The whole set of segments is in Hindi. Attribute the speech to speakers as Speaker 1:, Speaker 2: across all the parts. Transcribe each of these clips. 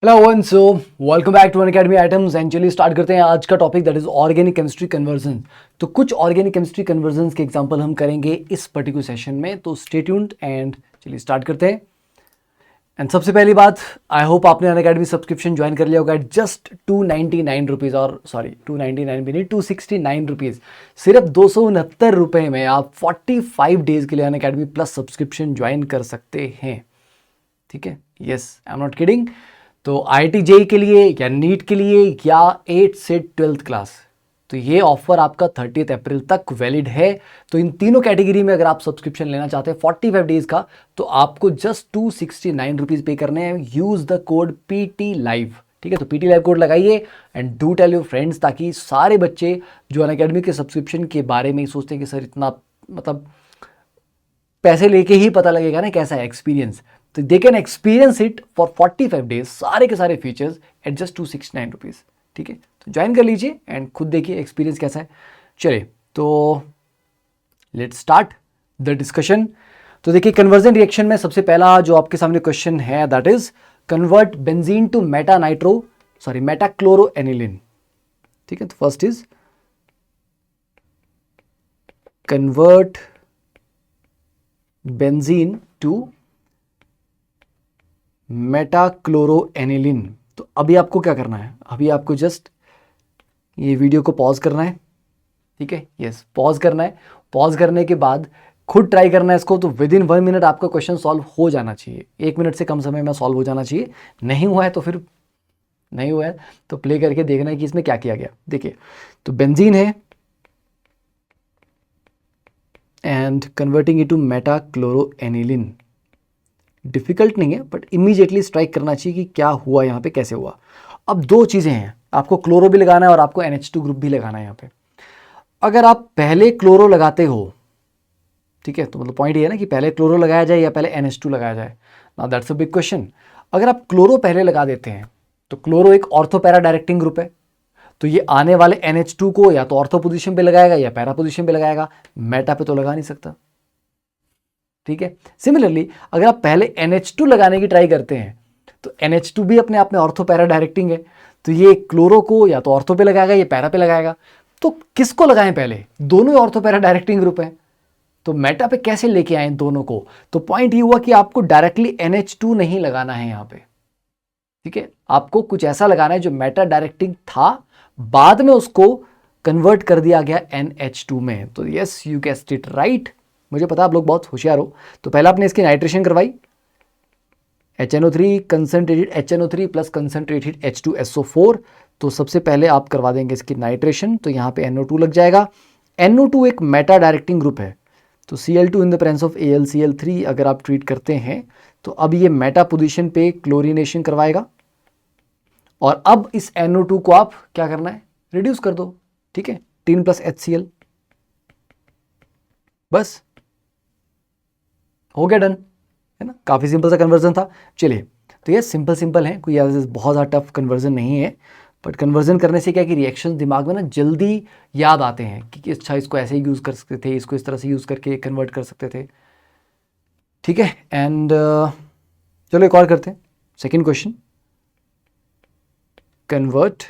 Speaker 1: Hello one so welcome back to Unacademy Atoms and चलिए स्टार्ट करते हैं आज का topic that is organic chemistry conversion. तो कुछ ऑर्गेनिक केमिस्ट्री कन्वर्जन के एग्जांपल हम करेंगे इस पर्टिकुलर सेशन में, तो स्टे ट्यून्ड एंड चलिए स्टार्ट करते हैं। एंड सबसे पहली बात, आई होप आपने अनअकैडमी सब्सक्रिप्शन ज्वाइन कर लिया होगा एट जस्ट 299 रुपीज़, और सॉरी 299 भी नहीं, 269 रुपीज़। सिर्फ 269 रुपये में आप 45 डेज के लिए अनअकैडमी प्लस सब्सक्रिप्शन ज्वाइन कर सकते हैं। ठीक है, yes I am not kidding. तो IIT JEE के लिए या नीट के लिए या 8th से 12th क्लास, तो ये ऑफर आपका 30 अप्रैल तक वैलिड है। तो इन तीनों कैटेगरी में अगर आप सब्सक्रिप्शन लेना चाहते हैं 45 डेज का, तो आपको जस्ट 269 रुपीज़ पे करने हैं। Use the code PT Live। ठीक है, तो PT Live कोड लगाइए and do tell your friends, ताकि सारे बच्चे जो अनअकैडमी के सब्सक्रिप्शन के बारे में सोचते हैं कि सर इतना मतलब पैसे लेके ही पता लगेगा ना कैसा है एक्सपीरियंस, तो they can experience it for 45 days, सारे के सारे फीचर्स एट जस्ट 269 रुपीज़। ठीक है, तो ज्वाइन कर लीजिए एंड खुद देखिए एक्सपीरियंस कैसा है। चलिए तो लेट्स स्टार्ट द डिस्कशन। तो देखिए कन्वर्जन रिएक्शन में सबसे पहला जो आपके सामने क्वेश्चन है that is convert benzene to meta chloro aniline. ठीक है, तो first is convert benzene to metachloroaniline. तो अभी आपको क्या करना है, अभी आपको जस्ट ये वीडियो को पॉज करना है। ठीक है, यस पॉज करना है। पॉज करने के बाद खुद ट्राई करना है इसको। तो विद इन 1 मिनट आपका क्वेश्चन सॉल्व हो जाना चाहिए, 1 मिनट से कम समय में सॉल्व हो जाना चाहिए। नहीं हुआ है तो फिर नहीं हुआ है तो प्ले करके देखना है कि इसमें क्या किया गया। देखिए तो बेंजीन है and converting it to metachloroaniline. Difficult नहीं है बट इमीडिएटली स्ट्राइक करना चाहिए कि क्या हुआ यहाँ पे, कैसे हुआ। अब दो चीज़ें हैं, आपको क्लोरो भी लगाना है और आपको NH2 ग्रुप भी लगाना है यहाँ पे। अगर आप पहले क्लोरो लगाते हो, ठीक है, तो मतलब पॉइंट ये है ना कि पहले क्लोरो लगाया जाए या पहले NH2 लगाया जाए। Now that's a big question. अगर आप क्लोरो पहले लगा देते हैं तो क्लोरो एक ऑर्थो पैरा डायरेक्टिंग ग्रुप है, तो ये आने वाले NH2 को या तो ऑर्थो पोजिशन पे लगाएगा या पैरा पोजिशन पे लगाएगा, मेटा पे तो लगा नहीं सकता। ठीक है, सिमिलरली अगर आप पहले NH2 लगाने की ट्राई करते हैं तो NH2 भी अपने आप में ऑर्थो पैरा डायरेक्टिंग है, तो ये क्लोरो को या तो ऑर्थो पे लगाएगा या पैरा पे लगाएगा। तो किसको लगाएं पहले, दोनों ही ऑर्थो पैरा डायरेक्टिंग ग्रुप है, तो मेटा पे कैसे लेके आए दोनों को। तो पॉइंट ये हुआ कि आपको डायरेक्टली NH2 नहीं लगाना है यहाँ पे। ठीक है, आपको कुछ ऐसा लगाना है जो मेटा डायरेक्टिंग था, बाद में उसको कन्वर्ट कर दिया गया NH2 में। तो yes you guessed it right, मुझे पता आप लोग बहुत होशियार हो। तो पहले आपने इसकी नाइट्रेशन करवाई, HNO3 concentrated HNO3 plus concentrated H2SO4। तो सबसे पहले आप करवा देंगे इसकी नाइट्रेशन, तो यहाँ पे NO2 लग जाएगा। NO2 एक मेटा डायरेक्टिंग ग्रुप है, तो Cl2 in the presence of AlCl3 अगर आप ट्रीट करते हैं तो अब ये मेटा पोजीशन पे क्लोरीनेशन करवाएगा, और अब इस NO2 को आप क्या करना है, रिड्यूस कर दो। ठीक है, 3 + HCl, बस हो गया, डन है ना। काफ़ी सिंपल सा कन्वर्जन था। चलिए तो ये सिंपल है, कोई बहुत ज़्यादा टफ कन्वर्जन नहीं है, बट कन्वर्जन करने से क्या कि रिएक्शन दिमाग में ना जल्दी याद आते हैं कि अच्छा इसको ऐसे ही यूज़ कर सकते थे, इसको इस तरह से यूज़ करके कन्वर्ट कर सकते थे। ठीक है, एंड चलो एक और करते हैं, second question. Convert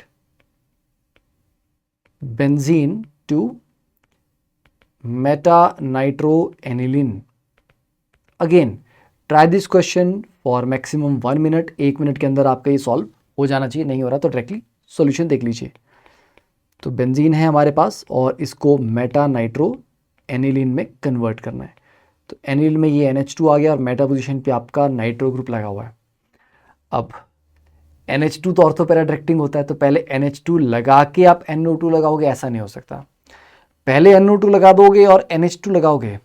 Speaker 1: benzene to meta nitroaniline. Again try this question for maximum 1 minute, 1 minute के अंदर आपका ये सॉल्व हो जाना चाहिए। नहीं हो रहा तो डायरेक्टली सॉल्यूशन देख लीजिए। तो बेंजीन है हमारे पास और इसको मेटा नाइट्रो एनिलीन में कन्वर्ट करना है। तो एनिलीन में ये NH2 आ गया और मेटा पोजीशन पे आपका नाइट्रो ग्रुप लगा हुआ है। अब NH2 तो ऑर्थो पैरा डायरेक्टिंग होता है, तो पहले NH2 लगा के आप NO2 लगाओगे, ऐसा नहीं हो सकता। पहले NO2 लगा दोगे और NH2 लगाओगे।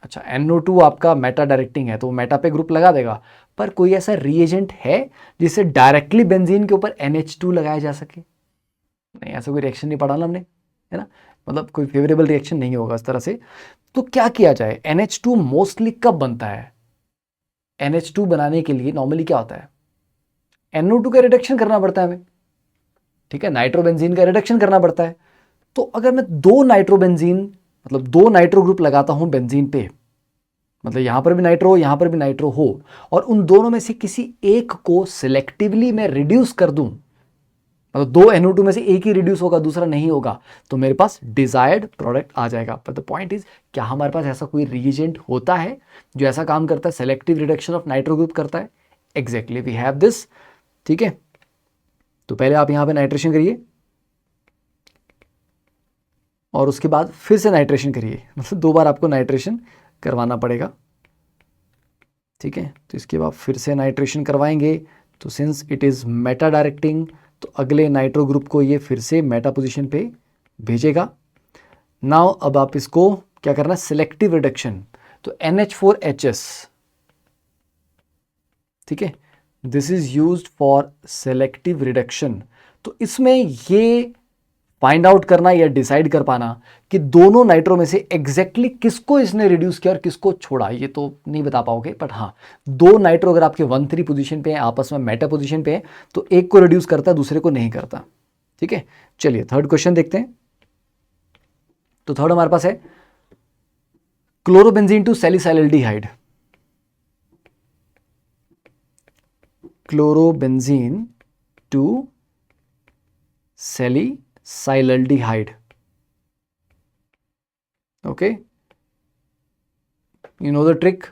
Speaker 1: अच्छा, NO2 आपका मेटा डायरेक्टिंग है तो मेटा पे ग्रुप लगा देगा, पर कोई ऐसा रिएजेंट है जिससे डायरेक्टली बेंजीन के ऊपर NH2 लगाया जा सके? नहीं, ऐसा कोई रिएक्शन नहीं पढ़ा ना हमने, है ना, मतलब कोई फेवरेबल रिएक्शन नहीं होगा इस तरह से। तो क्या किया जाए, NH2 मोस्टली कब बनता है? NH2 बनाने के लिए नॉर्मली क्या होता है, NO2 का रिडक्शन करना पड़ता है हमें। ठीक है, नाइट्रोबेंजीन का रिडक्शन करना पड़ता है। तो अगर मैं 2 नाइट्रोबेंजीन मतलब 2 नाइट्रो ग्रुप लगाता हूं बेंजीन पे, मतलब यहाँ पर भी नाइट्रो हो, यहाँ पर भी नाइट्रो हो, और उन दोनों में से किसी एक को सिलेक्टिवली मैं रिड्यूस कर दूं, मतलब दो NO2 में से एक ही रिड्यूस होगा, दूसरा नहीं होगा, तो मेरे पास डिजायर्ड प्रोडक्ट आ जाएगा। पर द पॉइंट इज, क्या हमारे पास ऐसा कोई रिएजेंट होता है जो ऐसा काम करता है, selective reduction of nitro group करता है? Exactly we have this. ठीक है, तो पहले आप यहां पे नाइट्रेशन करिए और उसके बाद फिर से नाइट्रेशन करिए, मतलब 2 बार आपको नाइट्रेशन करवाना पड़ेगा। ठीक है, तो इसके बाद फिर से नाइट्रेशन करवाएंगे, तो since it is Meta directing, तो अगले नाइट्रो ग्रुप को ये फिर से मेटा पोजीशन पे भेजेगा। नाउ अब आप इसको क्या करना है, सिलेक्टिव रिडक्शन, तो NH4HS, ठीक है, this is used for selective reduction. तो इसमें ये फाइंड आउट करना या डिसाइड कर पाना कि दोनों नाइट्रो में से एग्जैक्टली किसको इसने रिड्यूस किया और किसको छोड़ा, ये तो नहीं बता पाओगे, बट हाँ, 2 नाइट्रो अगर आपके 1,3 पोजीशन पे हैं, आपस में मेटा पोजीशन पे हैं, तो एक को रिड्यूस करता है, दूसरे को नहीं करता। ठीक है, चलिए थर्ड क्वेश्चन देखते हैं। तो थर्ड हमारे पास है chlorobenzene to salicylaldehyde, chlorobenzene to salicylaldehyde. Okay, you know the trick,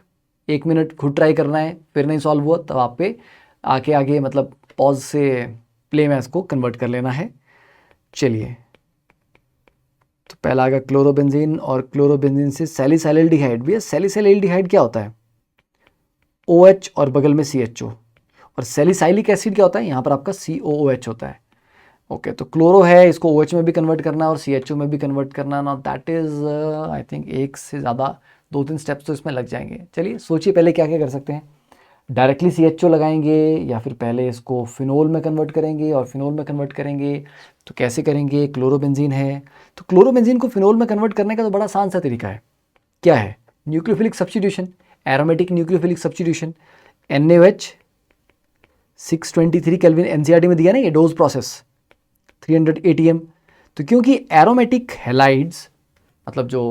Speaker 1: 1 minute खुद ट्राई करना है, फिर नहीं सॉल्व हुआ तब आप पे आगे मतलब पॉज से प्ले में इसको कन्वर्ट कर लेना है। चलिए, तो पहला आ गया क्लोरोबेंजीन, और क्लोरोबेंजीन से सैलिसाइल्डिहाइड भी है। सैलिसाइल्डिहाइड क्या होता है? OH और बगल में CHO, और सैलिसाइलिक एसिड क्या होता है? यहाँ पर आपका COOH होता है। ओके, तो क्लोरो है, इसको OH में भी कन्वर्ट करना है और CHO में भी कन्वर्ट करना है ना, दैट इज आई थिंक एक से ज़्यादा 2-3 स्टेप्स तो इसमें लग जाएंगे। चलिए सोचिए पहले क्या क्या कर सकते हैं। डायरेक्टली CHO लगाएंगे, या फिर पहले इसको फिनोल में कन्वर्ट करेंगे, और फिनोल में कन्वर्ट करेंगे तो कैसे करेंगे? क्लोरोबेंजीन है, तो क्लोरोबेंजीन को फिनोल में कन्वर्ट करने का तो बड़ा आसान सा तरीका है। क्या है? Nucleophilic substitution, aromatic nucleophilic substitution. NaOH 623 kelvin NCERT में दिया ना, ये डोज प्रोसेस 300 ATM। तो क्योंकि एरोमेटिक हैलाइड्स, मतलब जो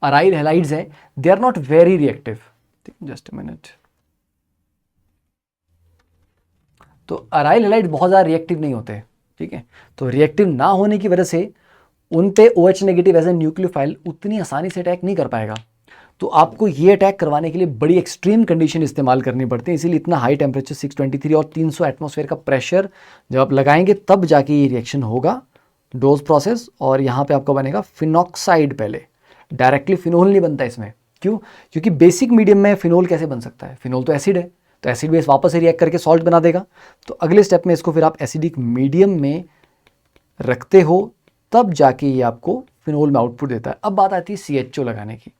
Speaker 1: अराइल हैलाइड्स हैं, they are not very reactive. Just a minute, तो अराइल हैलाइड बहुत ज़्यादा रिएक्टिव नहीं होते। ठीक है, तो रिएक्टिव ना होने की वजह से उन पे OH negative as a nucleophile उतनी आसानी से अटैक नहीं कर पाएगा। तो आपको ये अटैक करवाने के लिए बड़ी एक्सट्रीम कंडीशन इस्तेमाल करनी पड़ती है, इसीलिए इतना हाई टेम्परेचर 623 और 300 एटमॉस्फेयर का प्रेशर जब आप लगाएंगे तब जाके ये रिएक्शन होगा, डोज प्रोसेस। और यहाँ पे आपका बनेगा फिनॉक्साइड, पहले डायरेक्टली फिनोल नहीं बनता इसमें। क्यों? क्योंकि बेसिक मीडियम में फिनोल कैसे बन सकता है? फिनोल तो एसिड है, तो एसिड बेस वापस से रिएक्ट करके सॉल्ट बना देगा। तो अगले स्टेप में इसको फिर आप एसिडिक मीडियम में रखते हो, तब जाके ये आपको फिनोल में आउटपुट देता है। अब बात आती है CHO लगाने की।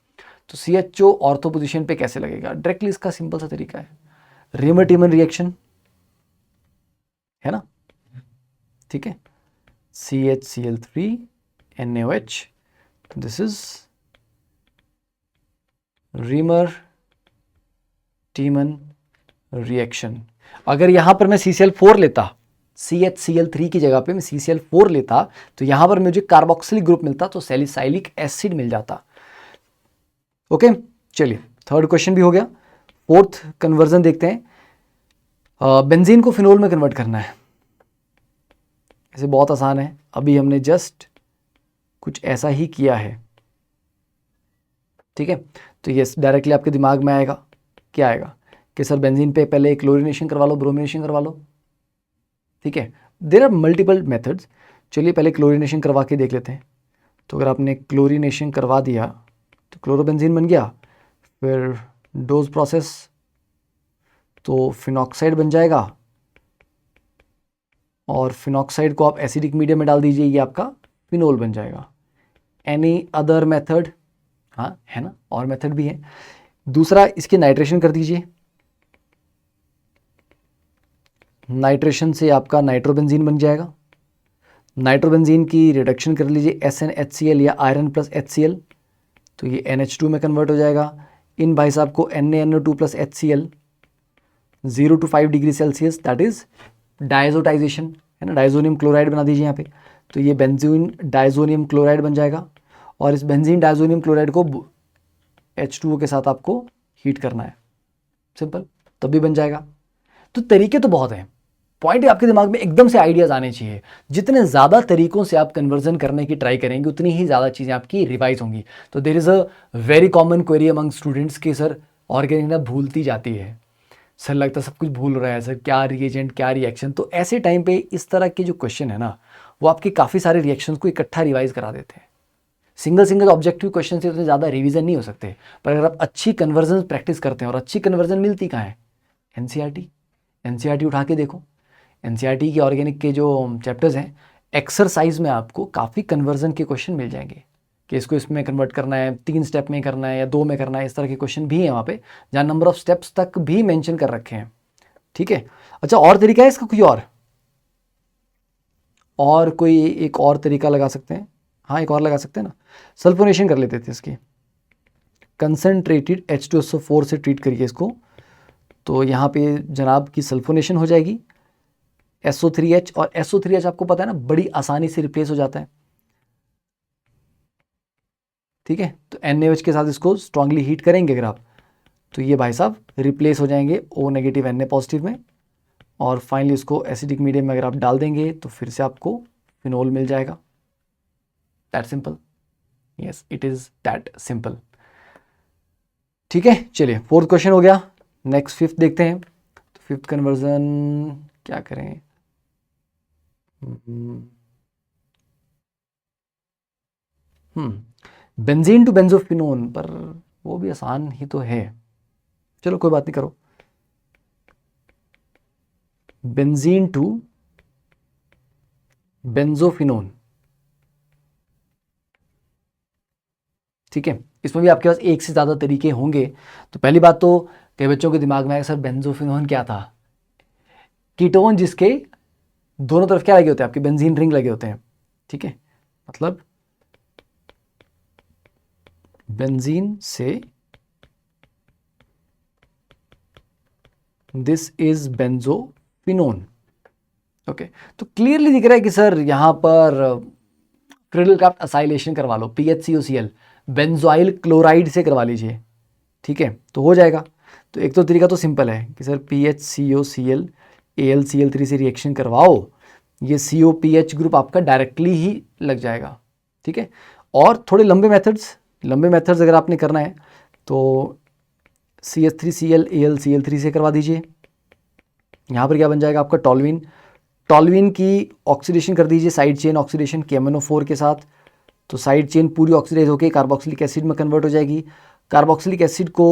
Speaker 1: तो CHO ऑर्थो पोजीशन पे कैसे लगेगा? डायरेक्टली इसका सिंपल सा तरीका है, रीमर-टीमन रिएक्शन है ना। ठीक है, CHCl3 NaOH, this is Reimer Tiemann reaction. अगर यहां पर मैं CCl4 लेता, CHCl3 की जगह पे मैं CCl4 लेता, तो यहां पर मुझे कार्बोक्सिलिक ग्रुप मिलता, तो सैलिसाइलिक एसिड मिल जाता। ओके, चलिए थर्ड क्वेश्चन भी हो गया। फोर्थ कन्वर्जन देखते हैं। बेंजीन को फिनोल में कन्वर्ट करना है, ऐसे बहुत आसान है। अभी हमने जस्ट कुछ ऐसा ही किया है। ठीक है, तो ये डायरेक्टली आपके दिमाग में आएगा, क्या आएगा कि सर बेंजीन पे पहले क्लोरीनेशन करवा लो, ब्रोमिनेशन करवा लो। ठीक है, देयर आर मल्टीपल मेथड्स। चलिए पहले क्लोरीनेशन करवा के देख लेते हैं। तो अगर आपने क्लोरीनेशन करवा दिया तो क्लोरोबेंजीन बन गया, फिर डोज प्रोसेस तो फिनॉक्साइड बन जाएगा, और फिनॉक्साइड को आप एसिडिक मीडियम में डाल दीजिए, ये आपका फिनोल बन जाएगा। Any other method? हाँ है ना, और मेथड भी है। दूसरा, इसके नाइट्रेशन कर दीजिए, नाइट्रेशन से आपका नाइट्रोबेंजीन बन जाएगा। नाइट्रोबेंजीन की रिडक्शन कर लीजिए SnHCl या आयरन प्लस HCl, तो ये NH2 में कन्वर्ट हो जाएगा। इन भाई साहब को NaNO2 plus HCl 0 to 5 degree Celsius, that is डायजोटाइजेशन है ना, डायजोनियम क्लोराइड बना दीजिए यहाँ पे। तो ये बेंजीन डायजोनियम क्लोराइड बन जाएगा, और इस बेंजीन डायजोनियम क्लोराइड को H2O के साथ आपको हीट करना है, सिंपल, तब भी बन जाएगा। तो तरीके तो बहुत हैं, पॉइंट आपके दिमाग में एकदम से आइडियाज़ आने चाहिए। जितने ज़्यादा तरीकों से आप कन्वर्जन करने की ट्राई करेंगे उतनी ही ज़्यादा चीज़ें आपकी रिवाइज होंगी। तो there is a very common query among students कि सर ऑर्गेनिक ना भूलती जाती है, सर लगता है सब कुछ भूल रहा है सर, क्या रिएजेंट क्या रिएक्शन। तो ऐसे टाइम पे इस तरह के जो क्वेश्चन है ना, वो आपके काफ़ी सारे रिएक्शंस को इकट्ठा रिवाइज करा देते हैं। सिंगल सिंगल ऑब्जेक्टिव क्वेश्चन से उतने ज़्यादा रिवीजन नहीं हो सकते, पर अगर आप अच्छी कन्वर्जन प्रैक्टिस करते हैं, और अच्छी कन्वर्जन मिलती कहाँ है, एनसीईआरटी। एनसीईआरटी उठा के देखो, एनसीईआरटी के ऑर्गेनिक के जो चैप्टर्स हैं, एक्सरसाइज में आपको काफ़ी कन्वर्जन के क्वेश्चन मिल जाएंगे कि इसको इसमें कन्वर्ट करना है, 3 स्टेप में करना है या 2 में करना है। इस तरह के क्वेश्चन भी हैं वहाँ पे, जहाँ नंबर ऑफ स्टेप्स तक भी मेंशन कर रखे हैं। ठीक है, अच्छा और तरीका है इसका कोई और कोई एक और तरीका लगा सकते हैं? हाँ एक और लगा सकते हैं ना, सल्फोनेशन कर लेते थे इसकी, कंसनट्रेटेड H2SO4 से ट्रीट करिए इसको, तो यहाँ पे जनाब की सल्फोनेशन हो जाएगी। SO3H, और SO3H आपको पता है ना बड़ी आसानी से रिप्लेस हो जाता है। ठीक है, तो NaOH के साथ इसको स्ट्रांगली हीट करेंगे अगर आप, तो ये भाई साहब रिप्लेस हो जाएंगे O नेगेटिव Na पॉजिटिव में, और फाइनली इसको एसिडिक मीडियम में अगर आप डाल देंगे तो फिर से आपको फिनोल मिल जाएगा। That simple, yes it is that simple. ठीक है, चलिए फोर्थ क्वेश्चन हो गया, नेक्स्ट फिफ्थ देखते हैं। तो फिफ्थ कन्वर्जन क्या करें? बेंजीन टू बेंजोफिनोन, पर वो भी आसान ही तो है, चलो कोई बात नहीं करो। बेंजीन टू बेंजोफिनोन, ठीक है, इसमें भी आपके पास एक से ज़्यादा तरीके होंगे। तो पहली बात तो कई बच्चों के दिमाग में आएगा सर बेंजोफिनोन क्या था, कीटोन जिसके दोनों तरफ क्या लगे होते हैं, आपके बेंजीन रिंग लगे होते हैं। ठीक है, मतलब बेंजीन से दिस इज बेंजोफिनोन। ओके, तो क्लियरली दिख रहा है कि सर यहाँ पर क्रिडलक्राफ्ट असाइलेशन करवा लो, PHCOCl बेंजोइल क्लोराइड से करवा लीजिए। ठीक है, तो हो जाएगा। तो एक तो तरीका तो सिंपल है कि सर PHCOCl AlCl3 से रिएक्शन करवाओ, ये COPH ग्रुप आपका डायरेक्टली ही लग जाएगा। ठीक है, और थोड़े लंबे मेथड्स अगर आपने करना है तो CH3Cl AlCl3 से करवा दीजिए। यहाँ पर क्या बन जाएगा आपका टॉल्विन, टॉल्विन की ऑक्सीडेशन कर दीजिए, साइड चेन ऑक्सीडेशन KMnO4 के साथ, तो साइड चेन पूरी ऑक्सीडाइज होकर कार्बोक्सिलिक एसिड में कन्वर्ट हो जाएगी। कार्बोक्सिलिक एसिड को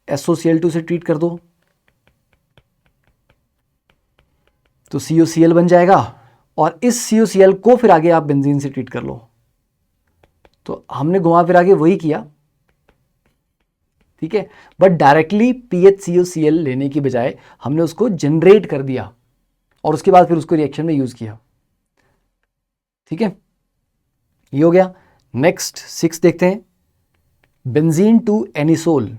Speaker 1: SOCl2 से ट्रीट कर दो तो COCl बन जाएगा, और इस COCl को फिर आगे आप बेंजीन से ट्रीट कर लो। तो हमने घुमा फिर आगे वही किया, ठीक है, बट डायरेक्टली PHCOCl लेने की बजाय हमने उसको जनरेट कर दिया और उसके बाद फिर उसको रिएक्शन में यूज किया। ठीक है, ये हो गया। नेक्स्ट 6 देखते हैं, बेंजीन टू एनिसोल।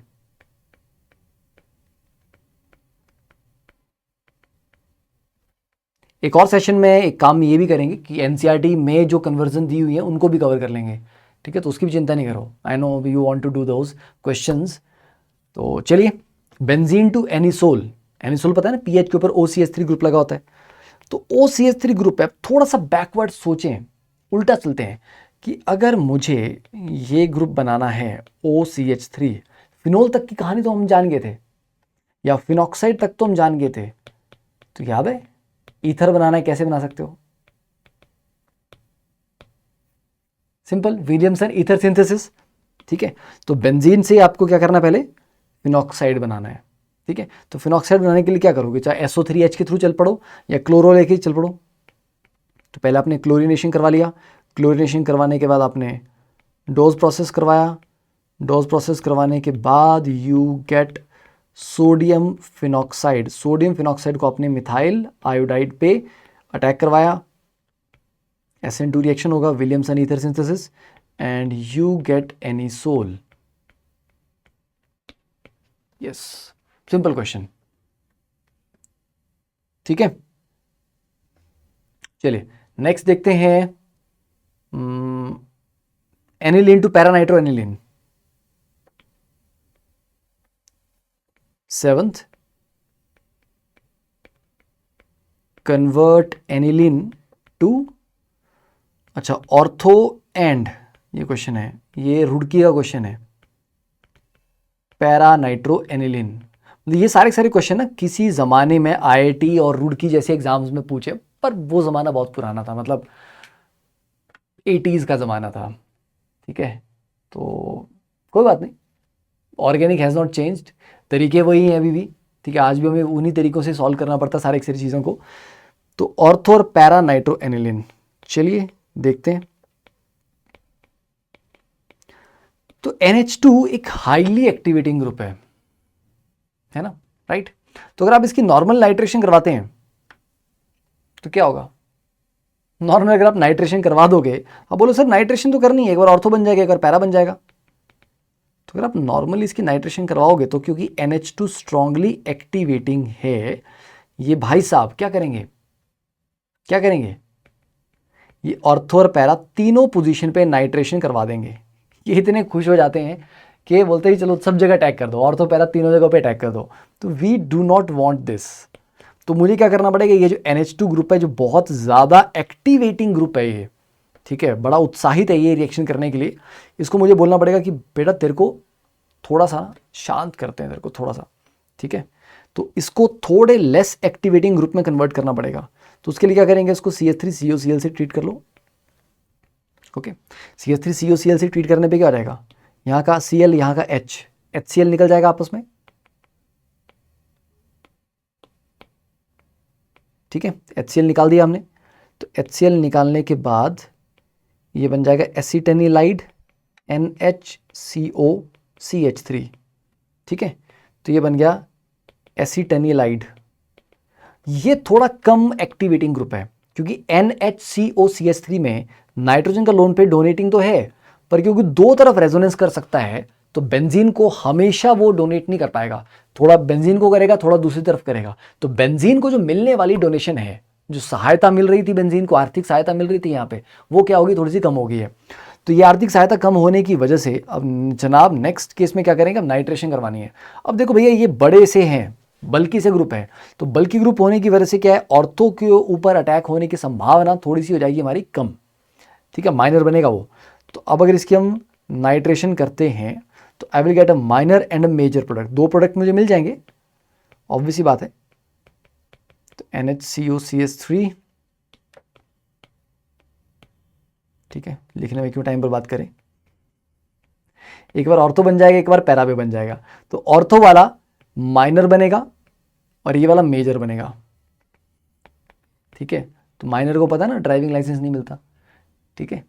Speaker 1: एक और सेशन में एक काम ये भी करेंगे कि एनसीईआरटी में जो कन्वर्जन दी हुई है उनको भी कवर कर लेंगे। ठीक है, तो उसकी भी चिंता नहीं करो, I know you want to do those questions. तो चलिए, बेंजीन टू एनिसोल, एनिसोल पता है ना पीएच के ऊपर OCH3 ग्रुप लगा होता है, तो OCH3 ग्रुप है। थोड़ा सा बैकवर्ड सोचें, उल्टा चलते हैं कि अगर मुझे ये ग्रुप बनाना है OCH3, फिनोल तक की कहानी तो हम जान गए थे, या फिनॉक्साइड तक तो हम जान गए थे, तो याद है ईथर बनाना है, कैसे बना सकते हो? Simple, Williamson ether synthesis. ठीक है, तो बेंजीन से आपको क्या करना है, पहले फिनॉक्साइड बनाना है। ठीक है, तो फिनॉक्साइड बनाने के लिए क्या करोगे, चाहे SO3H के थ्रू चल पड़ो या क्लोरो लेके चल पड़ो। तो पहले आपने क्लोरीनेशन करवा लिया, क्लोरीनेशन करवाने के बाद आपने डोज प्रोसेस करवाया, डोज प्रोसेस करवाने के बाद you get sodium phenoxide, sodium phenoxide को आपने मिथाइल आयोडाइड पे अटैक करवाया, SN2 रिएक्शन होगा, Williamson ether synthesis, and you get anisole. Yes, simple question. ठीक है, चलिए नेक्स्ट देखते हैं, aniline to para nitro aniline. 7th, convert aniline to, अच्छा ऑर्थो एंड, ये क्वेश्चन है, ये रुड़की का क्वेश्चन है, पैरा नाइट्रो एनिलिन। ये सारे सारे क्वेश्चन ना किसी ज़माने में आईआईटी और रुड़की जैसे एग्जाम्स में पूछे, पर वो ज़माना बहुत पुराना था, मतलब 80s का ज़माना था। ठीक है, तो कोई बात नहीं, ऑर्गेनिक हैज़ नॉट चेंज्ड, तरीके वही हैं अभी भी। ठीक है, आज भी हमें उन्हीं तरीकों से सॉल्व करना पड़ता सारी सारी चीज़ों को। तो ऑर्थो और पैरा नाइट्रो एनिलिन, चलिए देखते हैं। तो NH2 एक हाईली एक्टिवेटिंग ग्रुप है ना, राइट। तो अगर आप इसकी नॉर्मल नाइट्रेशन करवाते हैं तो क्या होगा, नॉर्मल अगर आप नाइट्रेशन करवा दोगे, आप बोलो सर नाइट्रेशन तो करनी है, एक बार ऑर्थो बन जाएगा, एक बार पैरा बन जाएगा। तो अगर आप नॉर्मली इसकी नाइट्रेशन करवाओगे तो क्योंकि NH2 स्ट्रांगली एक्टिवेटिंग है, ये भाई साहब क्या करेंगे, क्या करेंगे, ये ऑर्थो और पैरा तीनों पोजीशन पे नाइट्रेशन करवा देंगे। ये इतने खुश हो जाते हैं कि बोलते ही चलो सब जगह अटैक कर दो, ऑर्थो पैरा तीनों जगह पे अटैक कर दो। तो we do not want this. तो मुझे क्या करना पड़ेगा, ये जो NH2 ग्रुप है जो बहुत ज़्यादा एक्टिवेटिंग ग्रुप है ये, ठीक है, बड़ा उत्साहित है ये रिएक्शन करने के लिए, इसको मुझे बोलना पड़ेगा कि बेटा तेरे को थोड़ा सा शांत करते हैं, तेरे को थोड़ा सा, ठीक है। तो इसको थोड़े लेस एक्टिवेटिंग ग्रुप में कन्वर्ट करना पड़ेगा। तो उसके लिए क्या करेंगे, इसको CH3COCl से ट्रीट कर लो। ओके, CH3COCl से ट्रीट करने पे क्या हो जाएगा, यहाँ का Cl यहाँ का HCl निकल जाएगा आपस में। ठीक है, HCl निकाल दिया हमने। तो HCl निकालने के बाद ये बन जाएगा एसिटेनिलाइड NHCOCH3। ठीक है, तो ये बन गया एसिटेनिलाइड। ये थोड़ा कम एक्टिवेटिंग ग्रुप है क्योंकि NHCOCH3 में नाइट्रोजन का लोन पेयर डोनेटिंग तो है, पर क्योंकि दो तरफ रेजोनेंस कर सकता है तो बेंजीन को हमेशा वो डोनेट नहीं कर पाएगा, थोड़ा बेंजीन को करेगा, थोड़ा दूसरी तरफ करेगा। तो बेंजीन को जो मिलने वाली डोनेशन है, जो सहायता मिल रही थी बेंजीन को, आर्थिक सहायता मिल रही थी यहाँ पे, वो क्या होगी, थोड़ी सी कम हो गई है। तो ये आर्थिक सहायता कम होने की वजह से अब जनाब नेक्स्ट केस में क्या करेंगे, अब नाइट्रेशन करवानी है। अब देखो भैया ये बड़े से हैं, बल्कि से ग्रुप है, तो बल्कि ग्रुप होने की वजह से क्या है, ऑर्थो के ऊपर अटैक होने की संभावना थोड़ी सी हो जाएगी हमारी कम। ठीक है, माइनर बनेगा वो। तो अब अगर इसकी हम नाइट्रेशन करते हैं तो I will get a minor and a major product, दो प्रोडक्ट मुझे मिल जाएंगे, ऑब्वियस सी बात है। तो NHCOCH3, ठीक है, लिखने में क्यों टाइम बर्बाद करें, एक बार ऑर्थो बन जाएगा, एक बार पैरा भी बन जाएगा। तो ऑर्थो वाला माइनर बनेगा और ये वाला मेजर बनेगा। ठीक है, तो माइनर को पता है ना ड्राइविंग लाइसेंस नहीं मिलता। ठीक है,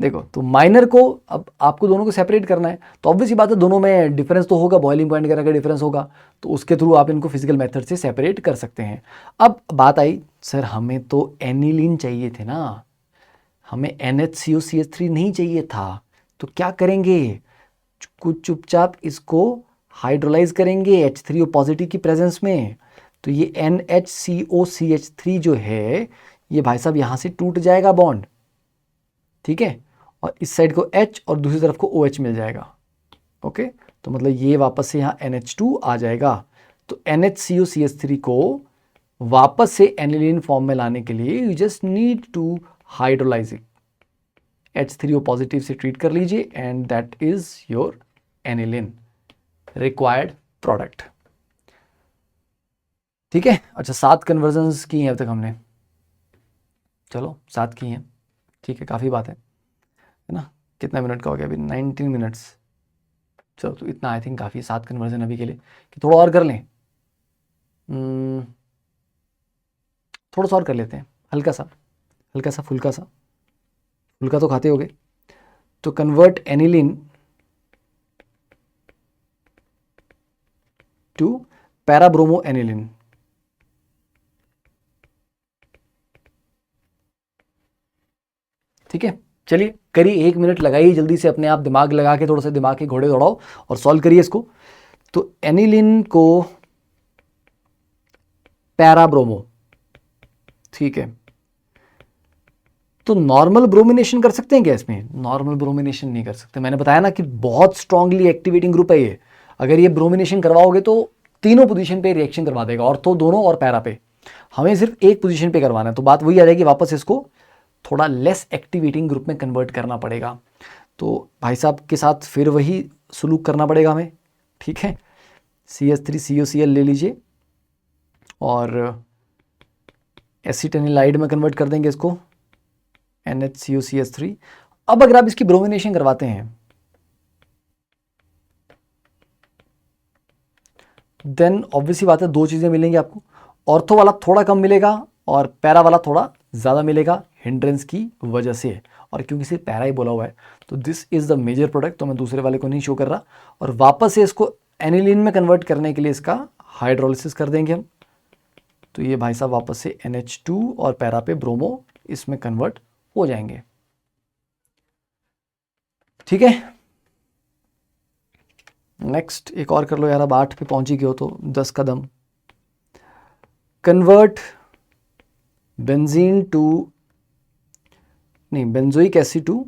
Speaker 1: देखो तो माइनर को अब आपको दोनों को सेपरेट करना है, तो ऑब्वियसली बात है दोनों में डिफरेंस तो होगा, बॉइलिंग पॉइंट वगैरह का डिफरेंस होगा, तो उसके थ्रू आप इनको फिजिकल मेथड से सेपरेट कर सकते हैं। अब बात आई सर हमें तो एनिलीन चाहिए थे ना, हमें NHCOCH3 नहीं चाहिए था, तो क्या करेंगे, कुछ चुपचाप इसको हाइड्रोलाइज करेंगे H3O पॉजिटिव की प्रेजेंस में। तो ये NHCOCH3 जो है ये भाई साहब यहाँ से टूट जाएगा बॉन्ड, ठीक है, और इस साइड को H और दूसरी तरफ को OH मिल जाएगा। ओके, तो मतलब ये वापस से यहाँ NH2 आ जाएगा। तो NHCOCH3 को वापस से एनिलीन फॉर्म में लाने के लिए you just need to hydrolyse it, H3O positive से ट्रीट कर लीजिए and that is your aniline required product. ठीक है, अच्छा 7 कन्वर्जन्स की हैं अब तक हमने, चलो 7 की हैं, ठीक है, काफ़ी बात है ना। कितना मिनट का हो गया अभी, 19 मिनट्स। चलो तो इतना आई थिंक काफ़ी, 7 कन्वर्जन अभी के लिए, कि थोड़ा और कर लें, थोड़ा सा और कर लेते हैं, हल्का सा फुल्का सा, फुल्का तो खाते होगे। तो कन्वर्ट एनिलीन टू पैराब्रोमो एनिलीन। ठीक है, चलिए करिए, 1 मिनट लगाइए जल्दी से, अपने आप दिमाग लगा के थोड़ा सा दिमाग के घोड़े दौड़ाओ और सॉल्व करिए इसको। तो एनिलीन को पैराब्रोमो, ठीक है, तो नॉर्मल ब्रोमिनेशन कर सकते हैं क्या इसमें, नॉर्मल ब्रोमिनेशन नहीं कर सकते। मैंने बताया ना कि बहुत स्ट्रांगली एक्टिवेटिंग ग्रुप है ये, अगर ये ब्रोमिनेशन करवाओगे तो तीनों पोजीशन पे रिएक्शन करवा देगा, ऑर्थो दोनों और पैरा पे। हमें सिर्फ एक पोजीशन पे करवाना है, तो बात वही आ जाएगी, वापस इसको थोड़ा लेस एक्टिवेटिंग ग्रुप में कन्वर्ट करना पड़ेगा। तो भाई साहब के साथ फिर वही सलूक करना पड़ेगा हमें, ठीक है। CH3COCl ले लीजिए और एसिटेनिलाइड में कन्वर्ट कर देंगे इसको, NHCOCH3। अब अगर आप इसकी ब्रोमिनेशन करवाते हैं देन ऑब्वियसली बात है, दो चीज़ें मिलेंगी आपको, ऑर्थो वाला थोड़ा कम मिलेगा और पैरा वाला थोड़ा ज़्यादा मिलेगा हिंड्रेंस की वजह से। और क्योंकि सिर्फ पैरा ही बोला हुआ है तो this is the major product, तो मैं दूसरे वाले को नहीं शो कर रहा। और वापस से इसको एनिलीन में कन्वर्ट करने के लिए इसका हाइड्रोलिसिस कर देंगे हम। तो ये भाई साहब वापस से NH2 और पैरा पे ब्रोमो इसमें कन्वर्ट हो जाएंगे, ठीक है। नेक्स्ट एक और कर लो यार, अब 8 पे पहुंची गए हो तो 10 कदम। कन्वर्ट बेंजीन टू, नहीं, बेंजोइक एसिड टू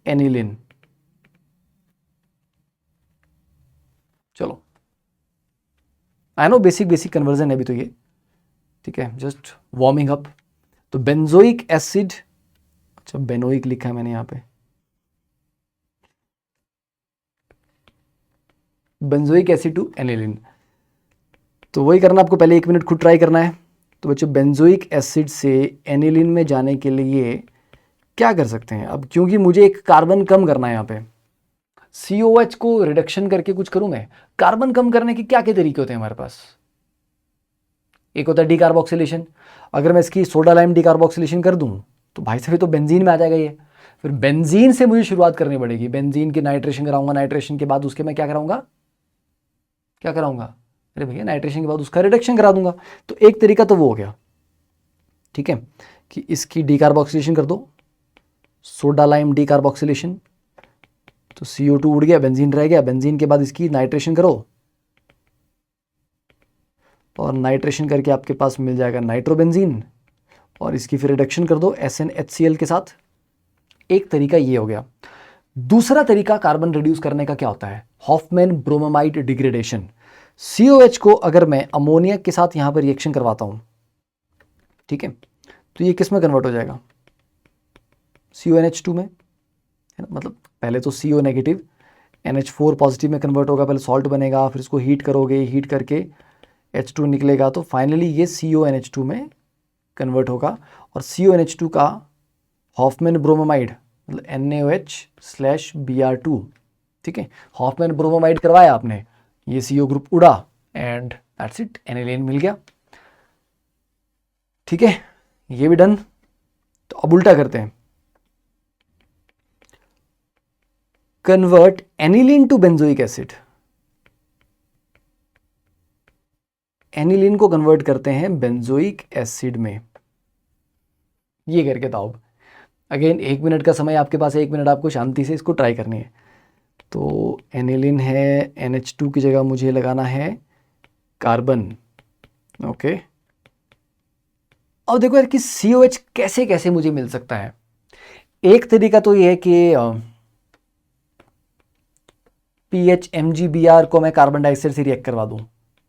Speaker 1: एनिलिन। चलो, आई नो बेसिक कन्वर्जन है अभी तो ये, ठीक है, जस्ट वार्मिंग अप। तो बेंजोइक एसिड, अच्छा बेनोइक लिखा है मैंने यहाँ पे, बेंजोइक एसिड टू एनिलिन। तो वही करना आपको, पहले 1 मिनट खुद ट्राई करना है। तो बच्चों बेंजोइक एसिड से एनिलिन में जाने के लिए क्या कर सकते हैं अब, क्योंकि मुझे एक कार्बन कम करना है यहाँ पे, COH को रिडक्शन करके कुछ करूँ मैं। कार्बन कम करने के क्या क्या तरीके होते हैं हमारे पास? एक होता है डीकार्बोक्सिलेशन। अगर मैं इसकी सोडा लाइम डीकार्बोक्सिलेशन कर दूं तो भाई साहब तो बेंजीन में आ जाएगा ये। फिर बेंजीन से मुझे शुरुआत करनी पड़ेगी, बेंजीन की नाइट्रेशन कराऊंगा, नाइट्रेशन के बाद उसके मैं क्या कराऊंगा, अरे भैया नाइट्रेशन के बाद उसका रिडक्शन करा दूंगा। तो एक तरीका तो वो हो गया, ठीक है, कि इसकी डीकार्बोक्सिलेशन कर दो, सोडा लाइम डीकार्बोक्सिलेशन, तो CO2 उड़ गया, बेंजीन रह गया, बेंजीन के बाद इसकी नाइट्रेशन करो और नाइट्रेशन करके आपके पास मिल जाएगा नाइट्रोबेंजीन, और इसकी फिर रिडक्शन कर दो SnHCl के साथ। एक तरीका ये हो गया। दूसरा तरीका कार्बन रिड्यूस करने का क्या होता है, हॉफमैन ब्रोमामाइड डिग्रेडेशन। COH को अगर मैं अमोनिया के साथ यहां पर रिएक्शन करवाता हूं, ठीक है, तो ये किस में कन्वर्ट हो जाएगा, CONH2 में, है ना। मतलब पहले तो CO नेगेटिव NH4 पॉजिटिव में कन्वर्ट होगा, पहले सॉल्ट बनेगा, फिर इसको हीट करोगे, हीट करके H2 निकलेगा, तो फाइनली ये CONH2 में कन्वर्ट होगा। और CONH2 का हॉफमैन ब्रोमामाइड मतलब NaOH/Br2, ठीक है, हॉफमैन ब्रोमामाइड करवाया आपने, ये CO ग्रुप उड़ा एंड दैट्स इट, एनिलीन मिल गया, ठीक है, ये भी डन। तो अब उल्टा करते हैं, convert aniline to benzoic acid. Aniline को कन्वर्ट करते हैं बेंजोइक एसिड में, ये करके था। अब अगेन 1 मिनट का समय आपके पास है, 1 मिनट आपको शांति से इसको ट्राई करनी है। तो एनिलीन है, NH2 की जगह मुझे लगाना है कार्बन, ओके। अब देखो यार कि COH कैसे कैसे मुझे मिल सकता है। एक तरीका तो ये है कि PHMgBr को मैं कार्बन डाइऑक्साइड से रिएक्ट करवा दूं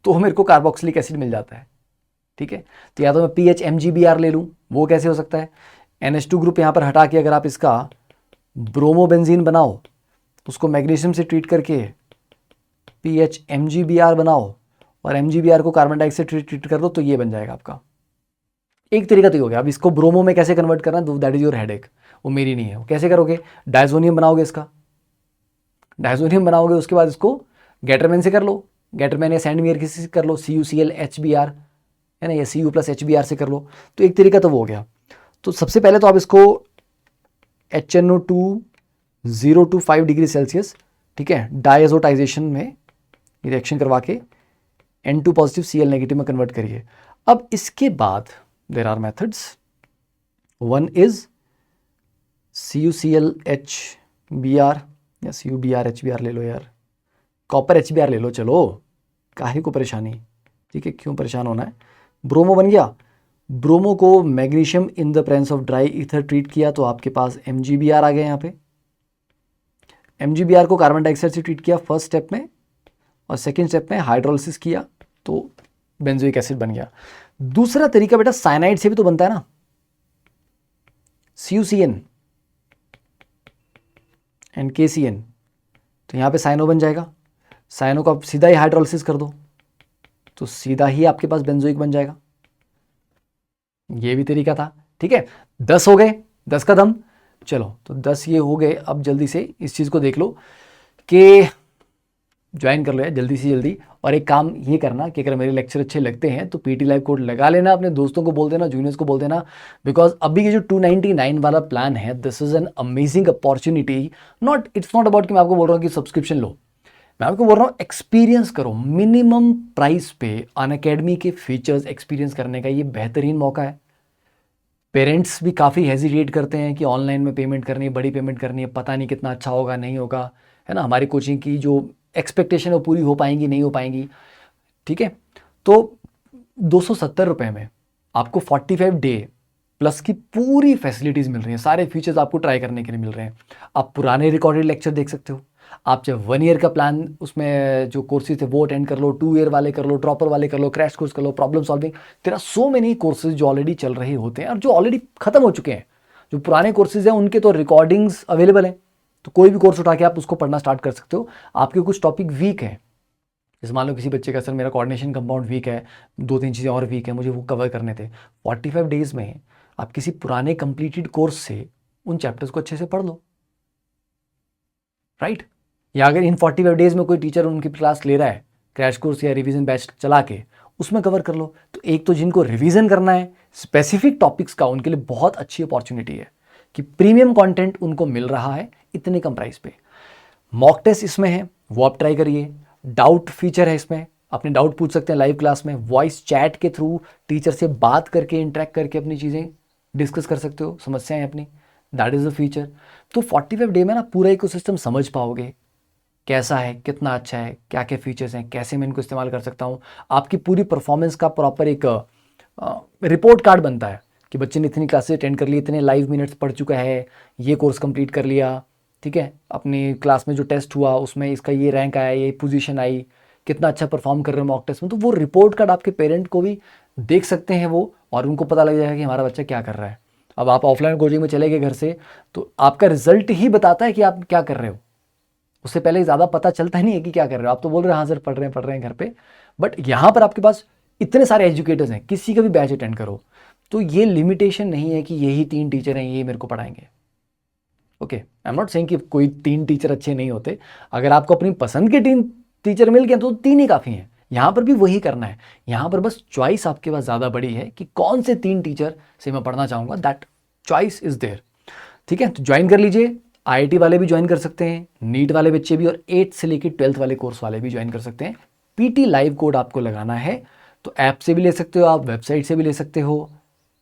Speaker 1: तो मेरे को कार्बोक्सिलिक एसिड मिल जाता है, ठीक है। तो या तो मैं PHMgBr ले लूं, वो कैसे हो सकता है, NH2 ग्रुप यहाँ पर हटा के अगर आप इसका ब्रोमोबेंजीन बनाओ, उसको मैग्नीशियम से ट्रीट करके PHMgBr बनाओ और MgBr को कार्बन डाइऑक्साइड ट्रीट कर दो, तो ये बन जाएगा आपका। एक तरीका तो ये हो गया। अब इसको ब्रोमो में कैसे कन्वर्ट करना है, दैट इज योर हेडेक, वो मेरी नहीं है। वो कैसे करोगे, डायजोनियम बनाओगे, इसका डायजोनियम बनाओगे, उसके बाद इसको गैटरमैन से कर लो, गैटरमैन या सैंडमियर किसी से कर लो, CuCl/HBr, है ना, या Cu+HBr से कर लो। तो एक तरीका तो वो हो गया। तो सबसे पहले तो आप इसको HNO2 0 to 5 डिग्री सेल्सियस, ठीक है, डायजोटाइजेशन में रिएक्शन करवा के N2 पॉजिटिव Cl नेगेटिव में कन्वर्ट करिए। अब इसके बाद there are methods, one is CuCl/HBr या CuBr/HBr ले लो यार, कॉपर HBr ले लो, चलो काहे को परेशानी, ठीक है, क्यों परेशान होना है। ब्रोमो बन गया, ब्रोमो को magnesium in the presence of dry ether treat किया तो आपके पास MgBr आ गया। यहाँ पे MgBr को कार्बन डाइऑक्साइड से ट्रीट किया फर्स्ट स्टेप में, और सेकेंड स्टेप में हाइड्रोलिसिस किया तो बेंजोइक एसिड बन गया। दूसरा तरीका बेटा साइनाइड से भी तो बनता है ना, CuCN एंड KCN, तो यहाँ पे साइनो बन जाएगा। साइनो को आप सीधा ही हाइड्रोलिसिस कर दो तो सीधा ही आपके पास बेंजोइक बन जाएगा। ये भी तरीका था, ठीक है। 10 हो गए, 10 का दम। चलो तो 10 ये हो गए। अब जल्दी से इस चीज़ को देख लो कि ज्वाइन कर लो यार जल्दी से जल्दी। और एक काम ये करना कि अगर मेरे लेक्चर अच्छे लगते हैं तो PT लाइव कोड लगा लेना, अपने दोस्तों को बोल देना, जूनियर्स को बोल देना, बिकॉज अभी ये जो 299 वाला प्लान है, this is an amazing opportunity. It's not about कि मैं आपको बोल रहा हूँ कि सब्सक्रिप्शन लो, मैं आपको बोल रहा हूँ एक्सपीरियंस करो। मिनिमम प्राइस पे अनअकैडमी के फीचर्स एक्सपीरियंस करने का ये बेहतरीन मौका है। पेरेंट्स भी काफ़ी हेजिटेट करते हैं कि ऑनलाइन में पेमेंट करनी है, बड़ी पेमेंट करनी है, पता नहीं कितना अच्छा होगा नहीं होगा, है ना। हमारी कोचिंग की जो एक्सपेक्टेशन है वो पूरी हो पाएंगी नहीं हो पाएंगी, ठीक है। तो 270 रुपये में आपको 45 डे प्लस की पूरी फैसिलिटीज़ मिल रही हैं, सारे फीचर्स आपको ट्राई करने के लिए मिल रहे हैं। आप पुराने रिकॉर्डेड लेक्चर देख सकते हो, आप जब 1 ईयर का प्लान उसमें जो कोर्सेज थे वो अटेंड कर लो, 2 ईयर वाले कर लो, ड्रॉपर वाले कर लो, क्रैश कोर्स कर लो, प्रॉब्लम सॉल्विंग, तेरा सो मेनी कोर्सेज जो ऑलरेडी चल रहे होते हैं और जो ऑलरेडी खत्म हो चुके हैं। जो पुराने कोर्सेज हैं उनके तो रिकॉर्डिंग्स अवेलेबल हैं, तो कोई भी कोर्स उठा के आप उसको पढ़ना स्टार्ट कर सकते हो। आपके कुछ टॉपिक वीक है, जैसे मान लो किसी बच्चे का सर मेरा कोऑर्डिनेशन कंपाउंड वीक है, 2-3 चीज़ें और वीक है, मुझे वो कवर करने थे, 45 डेज में आप किसी पुराने कंप्लीटेड कोर्स से उन चैप्टर्स को अच्छे से पढ़ लो, राइट। या अगर इन 45 डेज में कोई टीचर उनकी क्लास ले रहा है, क्रैश कोर्स या रिवीजन बैच चला के, उसमें कवर कर लो। तो एक तो जिनको रिवीजन करना है स्पेसिफिक टॉपिक्स का, उनके लिए बहुत अच्छी अपॉर्चुनिटी है कि प्रीमियम कंटेंट उनको मिल रहा है इतने कम प्राइस पे। मॉक टेस्ट इसमें है, वो आप ट्राई करिए। डाउट फीचर है इसमें, अपने डाउट पूछ सकते हैं लाइव क्लास में, वॉइस चैट के थ्रू टीचर से बात करके इंटरेक्ट करके अपनी चीज़ें डिस्कस कर सकते हो, समस्याएं अपनी, दैट इज़ द फीचर। तो 45 डे में ना पूरा इकोसिस्टम समझ पाओगे, कैसा है, कितना अच्छा है, क्या क्या फीचर्स हैं, कैसे मैं इनको इस्तेमाल कर सकता हूँ। आपकी पूरी परफॉर्मेंस का प्रॉपर एक रिपोर्ट कार्ड बनता है कि बच्चे ने इतनी क्लासेस अटेंड कर ली, इतने लाइव मिनट्स पढ़ चुका है, ये कोर्स कंप्लीट कर लिया, ठीक है, अपनी क्लास में जो टेस्ट हुआ उसमें इसका ये रैंक आया, ये पोजीशन आई, कितना अच्छा परफॉर्म कर रहे हो मॉक टेस्ट में। तो वो रिपोर्ट कार्ड आपके पेरेंट को भी देख सकते हैं वो, और उनको पता लग जाएगा कि हमारा बच्चा क्या कर रहा है। अब आप ऑफलाइन कोचिंग में चले गए घर से, तो आपका रिजल्ट ही बताता है कि आप क्या कर रहे हो, उससे पहले ज़्यादा पता चलता ही नहीं है कि क्या कर रहे हो। आप तो बोल रहे हैं हाँ सर पढ़ रहे हैं घर पे, बट यहाँ पर आपके पास इतने सारे एजुकेटर्स हैं, किसी का भी बैच अटेंड करो। तो ये लिमिटेशन नहीं है कि यही 3 टीचर हैं ये मेरे को पढ़ाएंगे। Okay, I am not saying कि कोई 3 टीचर अच्छे नहीं होते, अगर आपको अपनी पसंद के 3 टीचर मिल गए तो 3 ही काफ़ी हैं। यहाँ पर भी वही करना है, यहाँ पर बस चॉइस आपके पास ज़्यादा बड़ी है कि कौन से 3 टीचर से मैं पढ़ना चाहूँगा, दैट चॉइस इज़ देयर, ठीक है। तो ज्वाइन कर लीजिए, IIT वाले भी ज्वाइन कर सकते हैं, नीट वाले बच्चे भी, और 8th से लेकर 12th वाले कोर्स वाले भी ज्वाइन कर सकते हैं। PT लाइव कोड आपको लगाना है तो ऐप से भी ले सकते हो, आप वेबसाइट से भी ले सकते हो,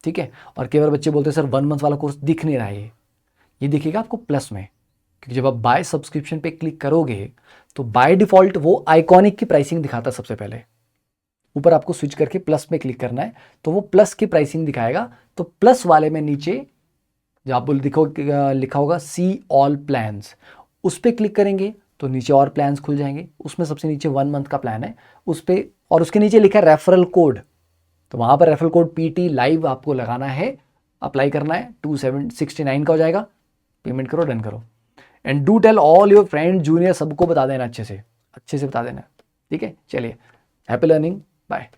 Speaker 1: ठीक है। और कई बार बच्चे बोलते हैं सर 1 मंथ वाला कोर्स दिख नहीं रहा है, ये दिखेगा आपको प्लस में, क्योंकि जब आप बाय सब्सक्रिप्शन पे क्लिक करोगे तो बाय डिफॉल्ट वो आइकॉनिक की प्राइसिंग दिखाता है। सबसे पहले ऊपर आपको स्विच करके प्लस में क्लिक करना है तो वो प्लस की प्राइसिंग दिखाएगा। तो प्लस वाले में नीचे जब आप लिखा होगा सी ऑल प्लान्स, उस पर क्लिक करेंगे तो नीचे और प्लान्स खुल जाएंगे, उसमें सबसे नीचे 1 मंथ का प्लान है उस पर, और उसके नीचे लिखा है रेफरल कोड, तो वहाँ पर रेफरल कोड PT लाइव आपको लगाना है, अप्लाई करना है, 269 का हो जाएगा, पेमेंट करो, डन करो। And do tell all your friend junior, सबको बता देना, अच्छे से बता देना, ठीक है। चलिए, हैप्पी लर्निंग, बाय।